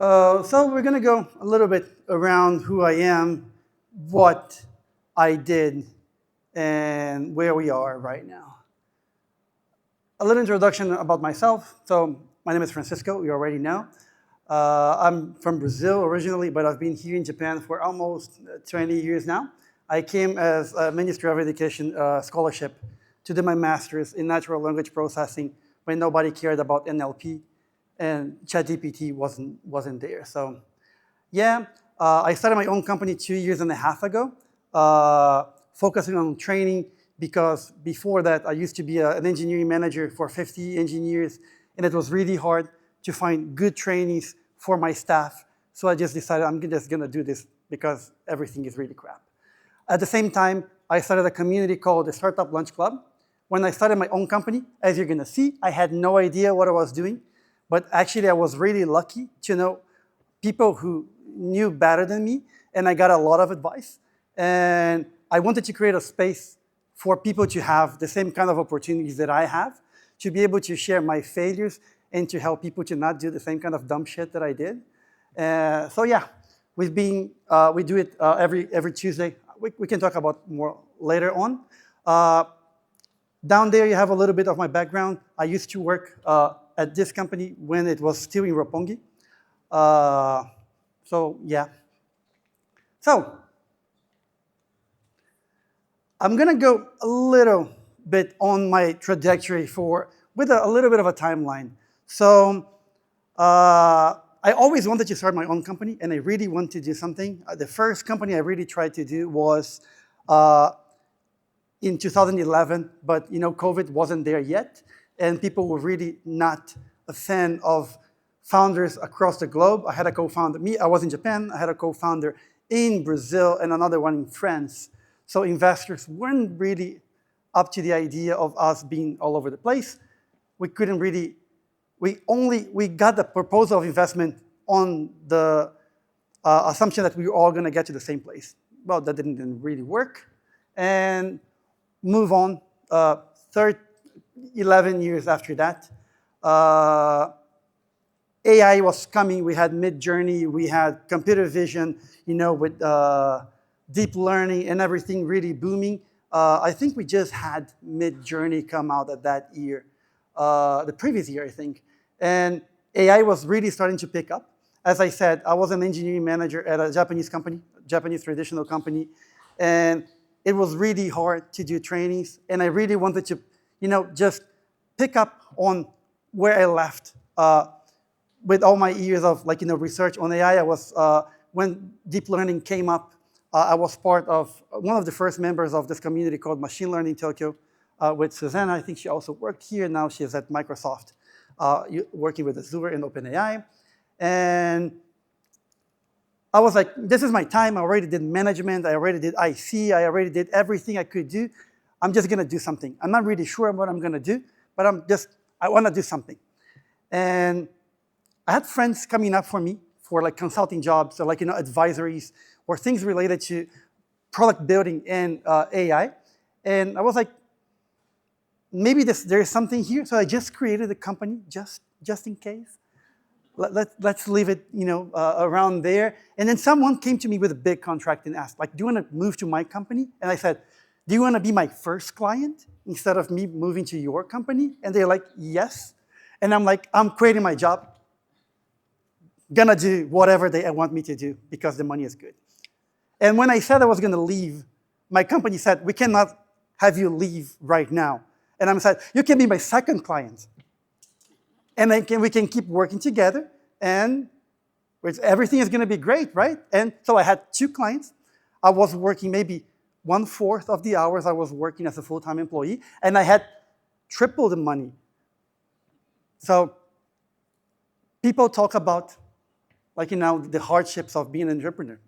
So we're going to go a little bit around who I am, what I did, and where we are right now. A little introduction about myself. So my name is Francisco, you already know. I'm from Brazil originally, but I've been here in Japan for almost 20 years now. I came as a Ministry of Education scholarship to do my master's in natural language processing when nobody cared about NLP and ChatGPT wasn't there. So yeah, I started my own company 2.5 years ago, focusing on training because before that I used to be an engineering manager for 50 engineers and it was really hard to find good trainees for my staff. So I just decided I'm just gonna do this because everything is really crap. At the same time, I started a community called the Startup Lunchclub. When I started my own company, as you're gonna see, I had no idea what I was doing, but actually I was really lucky to know people who knew better than me, and I got a lot of advice. And I wanted to create a space for people to have the same kind of opportunities that I have, to be able to share my failures and to help people to not do the same kind of dumb shit that I did. So yeah, we do it every Tuesday. We can talk about more later on. Down there you have a little bit of my background. I used to work at this company when it was still in Roppongi. So yeah. So I'm gonna go a little bit on my trajectory with a little bit of a timeline. So I always wanted to start my own company and I really wanted to do something. The first company I really tried to do was in 2011, but COVID wasn't there yet and people were really not a fan of founders across the globe. I had a co-founder, I was in Japan, I had a co-founder in Brazil and another one in France. So investors weren't really up to the idea of us being all over the place. We couldn't really, we got the proposal of investment on the assumption that we were all gonna get to the same place. Well, that didn't really work. And move on, 11 years after that. AI was coming, we had Mid-Journey, we had computer vision, with deep learning and everything really booming. I think we just had Mid-Journey come out at that year, the previous year, I think. And AI was really starting to pick up. As I said, I was an engineering manager at a Japanese company, Japanese traditional company, and it was really hard to do trainings, and I really wanted to, just pick up on where I left with all my years of research on AI. I was, when deep learning came up, I was part of one of the first members of this community called Machine Learning Tokyo with Susanna. I think she also worked here. Now she's at Microsoft, working with Azure and OpenAI. And I was like, this is my time. I already did management. I already did IC. I already did everything I could do. I'm just going to do something. I'm not really sure what I'm going to do, but I want to do something. And I had friends coming up for me for consulting jobs or advisories or things related to product building and AI. And I was like, maybe there is something here. So I just created a company just in case. Let's leave it, around there. And then someone came to me with a big contract and asked, do you want to move to my company? And I said, do you want to be my first client instead of me moving to your company? And they're like, yes. And I'm like, I'm quitting my job. Gonna do whatever they want me to do because the money is good. And when I said I was gonna leave, my company said, we cannot have you leave right now. And I said, you can be my second client. And we can keep working together, and everything is going to be great, right? And so I had 2 clients. I was working maybe 1/4 of the hours I was working as a full-time employee, and I had triple the money. So people talk about, the hardships of being an entrepreneur.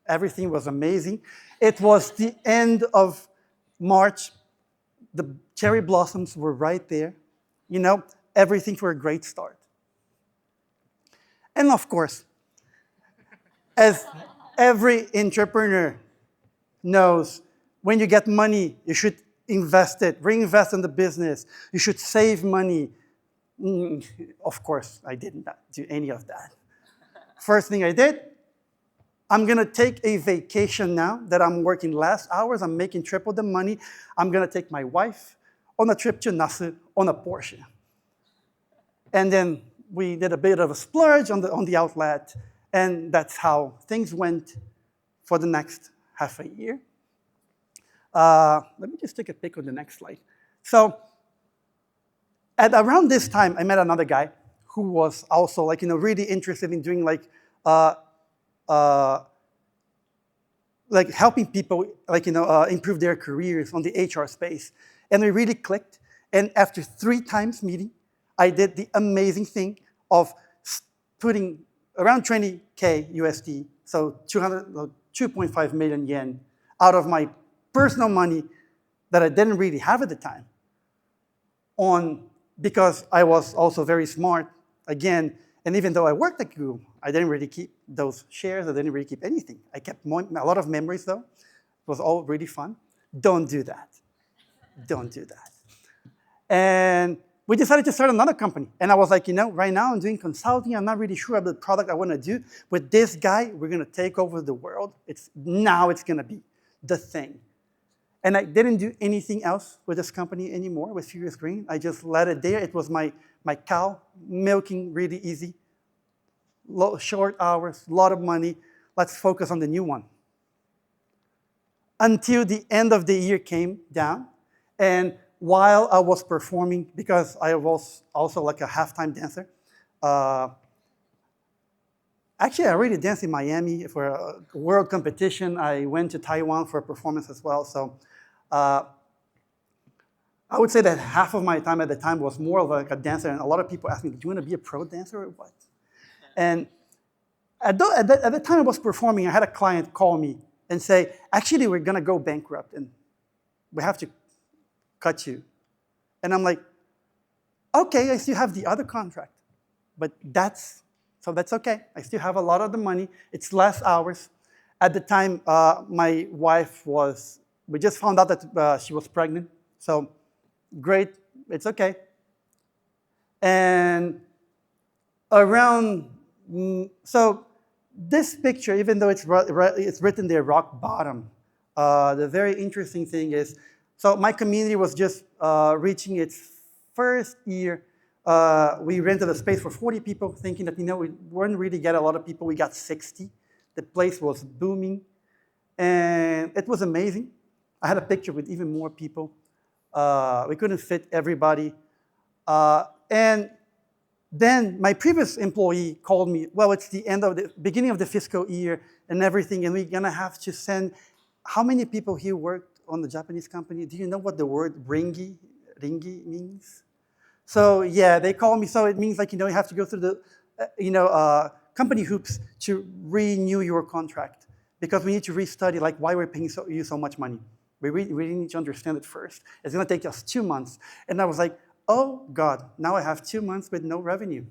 Everything was amazing. It was the end of March. The cherry blossoms were right there. Everything for a great start. And of course, as every entrepreneur knows, when you get money, you should invest it, reinvest in the business. You should save money. Of course, I did not do any of that. First thing I did, I'm going to take a vacation now that I'm working less hours. I'm making triple the money. I'm going to take my wife on a trip to Nasu on a Porsche. And then we did a bit of a splurge on the outlet, and that's how things went for the next half a year. Let me just take a pic on the next slide. So at around this time, I met another guy who was also really interested in doing helping people improve their careers on the HR space. And we really clicked. And after 3 times meeting, I did the amazing thing of putting around 20K USD, so 2.5 million yen, out of my personal money that I didn't really have at the time, because I was also very smart, again, and even though I worked at Google, I didn't really keep those shares, I didn't really keep anything. I kept a lot of memories though. It was all really fun. Don't do that. Don't do that. And we decided to start another company. And I was like, right now I'm doing consulting. I'm not really sure about the product I want to do. With this guy, we're going to take over the world. Now it's going to be the thing. And I didn't do anything else with this company anymore, with Furious Green. I just let it there. It was my cow, milking really easy. Short hours, a lot of money. Let's focus on the new one. Until the end of the year came down. And while I was performing, because I was also like a halftime dancer, actually I already danced in Miami for a world competition. I went to Taiwan for a performance as well. So I would say that half of my time at the time was more of like a dancer, and a lot of people asked me, do you want to be a pro dancer or what? And at the time I was performing, I had a client call me and say, actually, we're going to go bankrupt, and we have to cut you. And I'm like, okay, I still have the other contract, but that's okay. I still have a lot of the money. It's less hours. At the time, my wife we just found out that she was pregnant. So great, it's okay. And so this picture, even though it's written there, rock bottom, the very interesting thing is, so my community was just reaching its first year. We rented a space for 40 people, thinking that, we wouldn't really get a lot of people. We got 60. The place was booming, and it was amazing. I had a picture with even more people. We couldn't fit everybody. And then my previous employee called me, well, it's the beginning of the fiscal year and everything, and we're gonna have to send, how many people here worked on the Japanese company? Do you know what the word ringi means? So yeah, they called me, so it means you have to go through the, company hoops to renew your contract, because we need to restudy why we're paying you so much money. We really need to understand it first. It's gonna take us 2 months. And I was like, oh God, now I have 2 months with no revenue.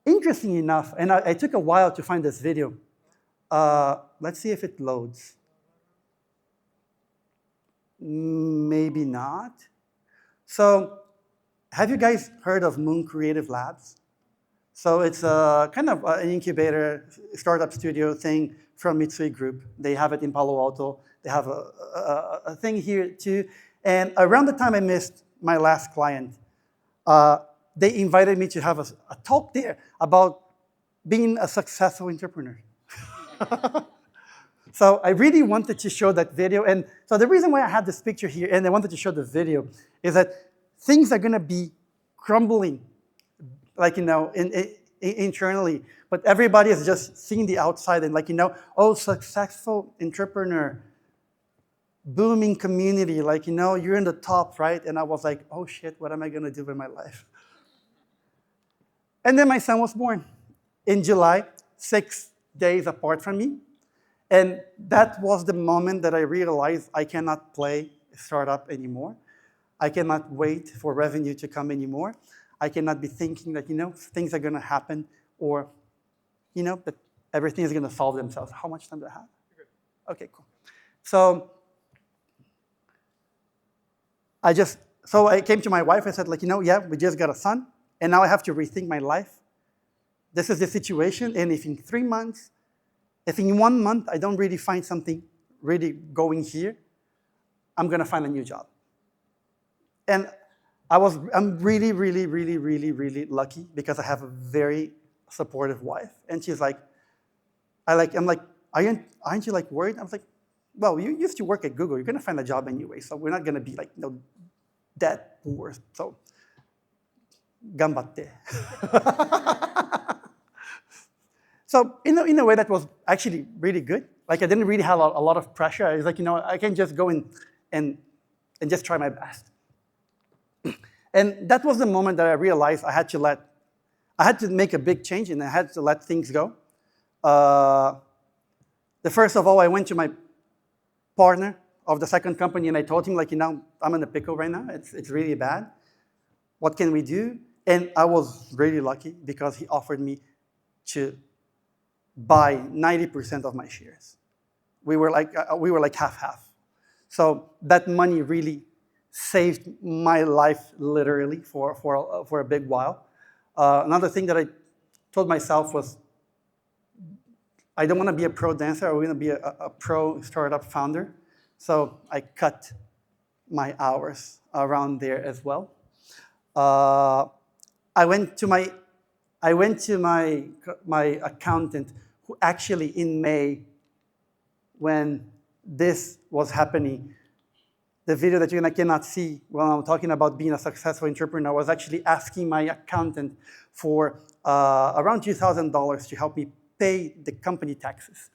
Interesting enough, and I took a while to find this video. Let's see if it loads. Maybe not. So, have you guys heard of Moon Creative Labs? So it's kind of an incubator, startup studio thing from Mitsui Group. They have it in Palo Alto. They have a thing here too. And around the time I missed my last client, they invited me to have a talk there about being a successful entrepreneur. So I really wanted to show that video. And so the reason why I had this picture here and I wanted to show the video is that things are going to be crumbling, internally. But everybody is just seeing the outside and oh, successful entrepreneur, booming community, you're in the top, right? And I was like, oh shit, what am I going to do with my life? And then my son was born in July, 6 days apart from me. And that was the moment that I realized I cannot play startup anymore. I cannot wait for revenue to come anymore. I cannot be thinking that, things are going to happen or, that everything is going to solve themselves. How much time do I have? Okay, cool. So I came to my wife and said, yeah, we just got a son, and now I have to rethink my life. this is the situation, and if in 3 months, if in 1 month I don't really find something really going here, I'm gonna find a new job. And I'm really, really, really, really, really lucky because I have a very supportive wife. And she's like, I'm like, aren't you like worried? I was like, well, you used to work at Google. You're gonna find a job anyway, so we're not gonna be like dead poor. So, gambatte. So in a way that was actually really good. Like I didn't really have a lot of pressure. I was like, I can just go in and just try my best. And that was the moment that I realized I had to make a big change and I had to let things go. The first of all, I went to my partner of the second company and I told him, like, I'm in a pickle right now. It's really bad. What can we do? And I was really lucky because he offered me to buy 90% of my shares. We were like half-half. So that money really saved my life literally for a big while. Another thing that I told myself was, I don't want to be a pro dancer. I want to be a pro startup founder. So I cut my hours around there as well. I went to my accountant, who actually in May, when this was happening, the video that you cannot see when I'm talking about being a successful entrepreneur, I was actually asking my accountant for around $2,000 to help me pay the company taxes.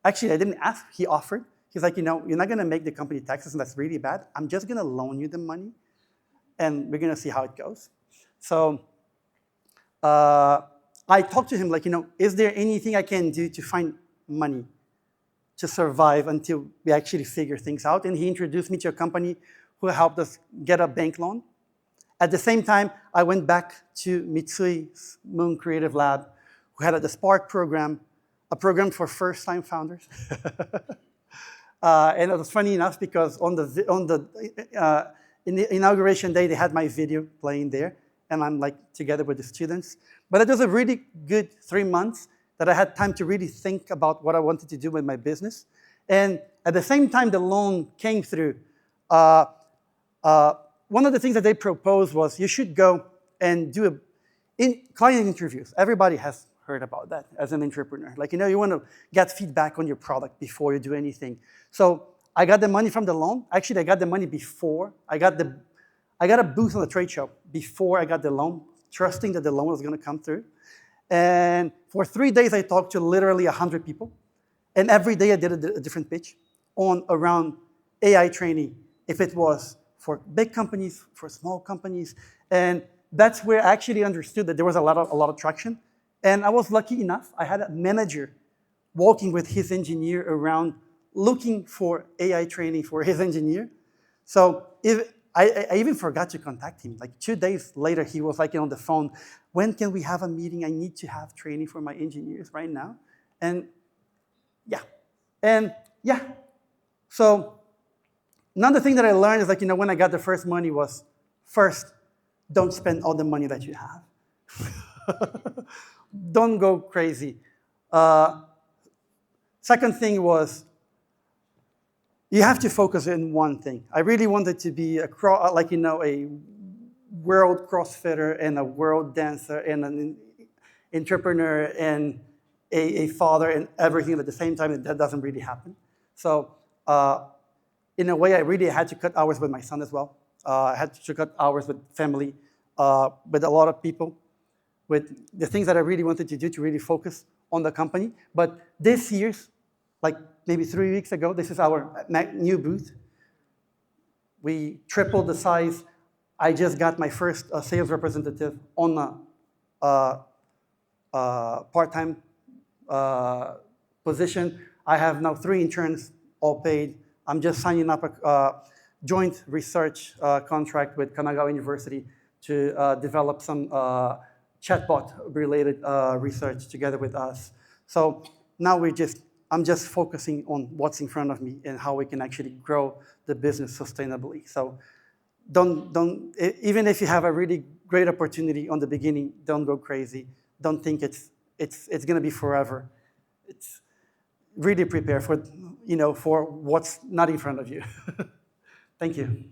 Actually, I didn't ask, he offered. He's like, you're not gonna make the company taxes and that's really bad. I'm just gonna loan you the money and we're gonna see how it goes. So I talked to him like, is there anything I can do to find money to survive until we actually figure things out? And he introduced me to a company who helped us get a bank loan. At the same time, I went back to Mitsui's Moon Creative Lab, who had the Spark program, a program for first-time founders. And it was funny enough because in the inauguration day, they had my video playing there, and I'm like together with the students. But it was a really good 3 months that I had time to really think about what I wanted to do with my business. And at the same time the loan came through, one of the things that they proposed was you should go and do client interviews. Everybody has heard about that as an entrepreneur. Like, you want to get feedback on your product before you do anything. So I got the money from the loan. Actually, I got the money before. I got a booth on the trade show before I got the loan, trusting that the loan was going to come through. And for 3 days, I talked to literally 100 people. And every day I did a different pitch around AI training, if it was for big companies, for small companies. And that's where I actually understood that there was a lot of traction. And I was lucky enough. I had a manager walking with his engineer around looking for AI training for his engineer. So I even forgot to contact him. Like 2 days later, he was like on the phone. When can we have a meeting? I need to have training for my engineers right now. And yeah. So another thing that I learned is like, when I got the first money was, first, don't spend all the money that you have. Don't go crazy. Second thing was, you have to focus on one thing. I really wanted to be a world CrossFitter and a world dancer and an entrepreneur and a father and everything at the same time. That doesn't really happen. So in a way, I really had to cut hours with my son as well. I had to cut hours with family, with a lot of people, with the things that I really wanted to do to really focus on the company. But this year's, like maybe 3 weeks ago, this is our new booth. We tripled the size. I just got my first sales representative on a part-time position. I have now 3 interns, all paid. I'm just signing up a joint research contract with Kanagawa University to develop some chatbot-related research together with us. So now I'm just focusing on what's in front of me and how we can actually grow the business sustainably. So don't even if you have a really great opportunity on the beginning, don't go crazy. don't think it's going to be forever. It's really prepare for, for what's not in front of you. Thank you.